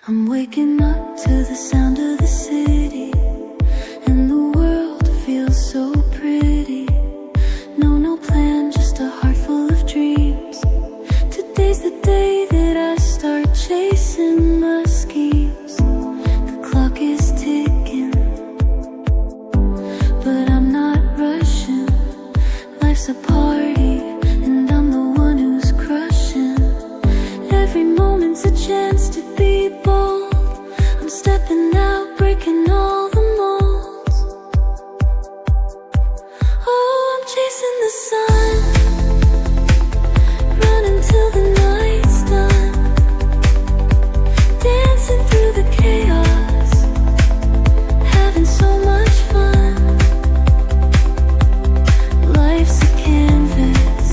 I'm waking up to the sound of the city, and the world feels so pretty. No plan, just a heart full of dreams. Today's the day that I start chasing my schemes. The clock is ticking, but I'm not rushing. Life's a party, and I'm the one who's crushing. Every moment's a chance to be bold. I'm stepping out, breaking all the molds. Oh, I'm chasing the sun, running till the night's done, dancing through the chaos, having so much fun. Life's a canvas,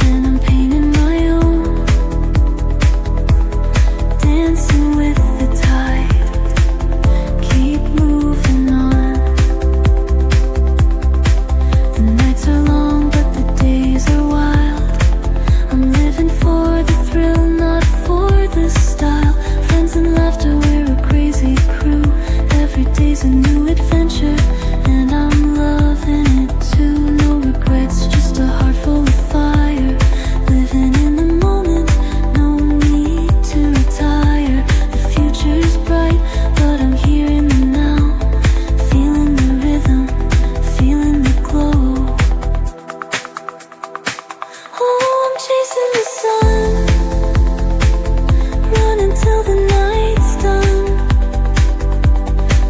and I'm painting my own, dancing with the tide, keep moving on. The nights are long, but the days are wild. I'm living for the thrill, not for the style. Friends and laughter, we're a crazy crew. Every day's a new adventure, and I'm loving it too. No regrets, just a heart full of fire. Living in the moment, no need to retire. The future's bright, but I'm here in the now. Feeling the rhythm, feeling the glow. Oh, I'm chasing the sun, running till the night's done,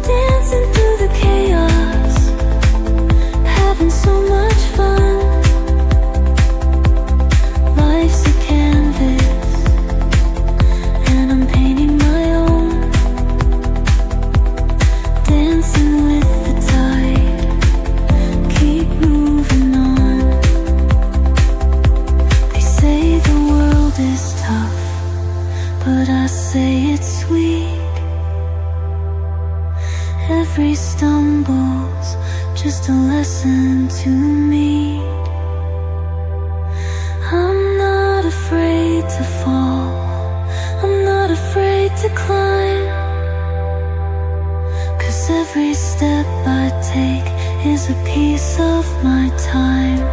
dancing through the chaos, having so much fun. Life's a canvas, and I'm painting my own, dancing with the tide, keep moving on. They say the world is tough, but I say it's sweet. Every stumble's just a lesson to me. I'm not afraid to fall, I'm not afraid to climb, 'cause every step I take is a piece of my time.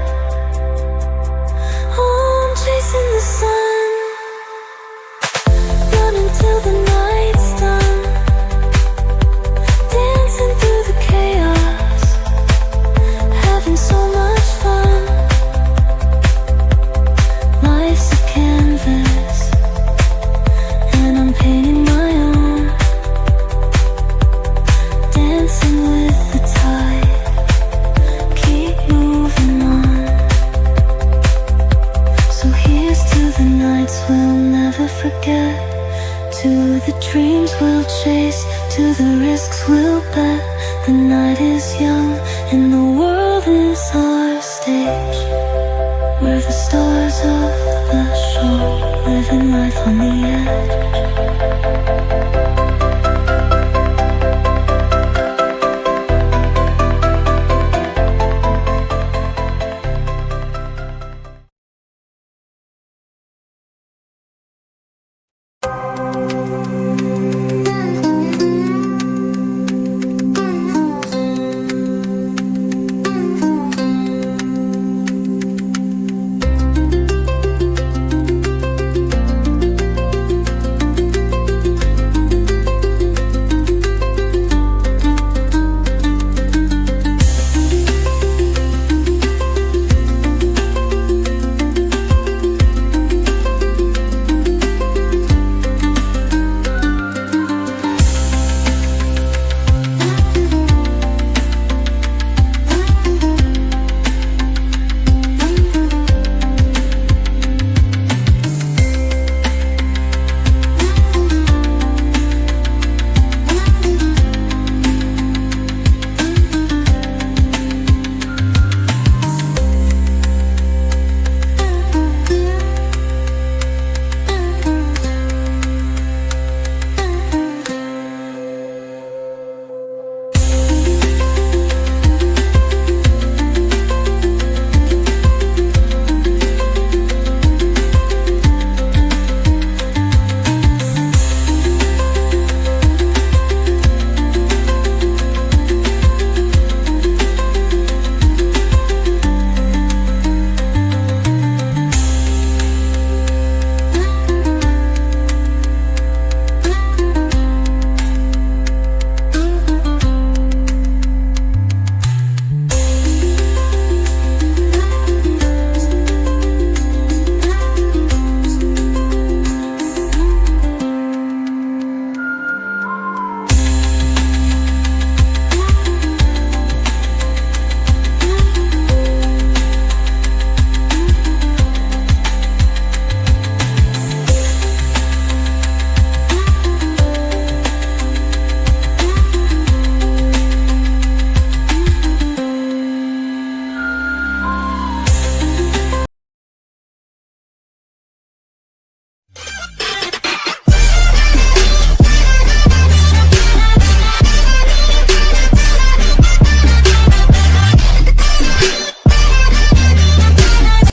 Oh, I'm chasing the sun, running till the night's done, dancing through the chaos, having so much fun. Life's a canvas, and I'm painting my own, dancing with the tide, keep moving on. So here's to the nights we'll never forget, to the dreams we'll chase, to the risks we'll bet. The night is young and the world is our stage, where the stars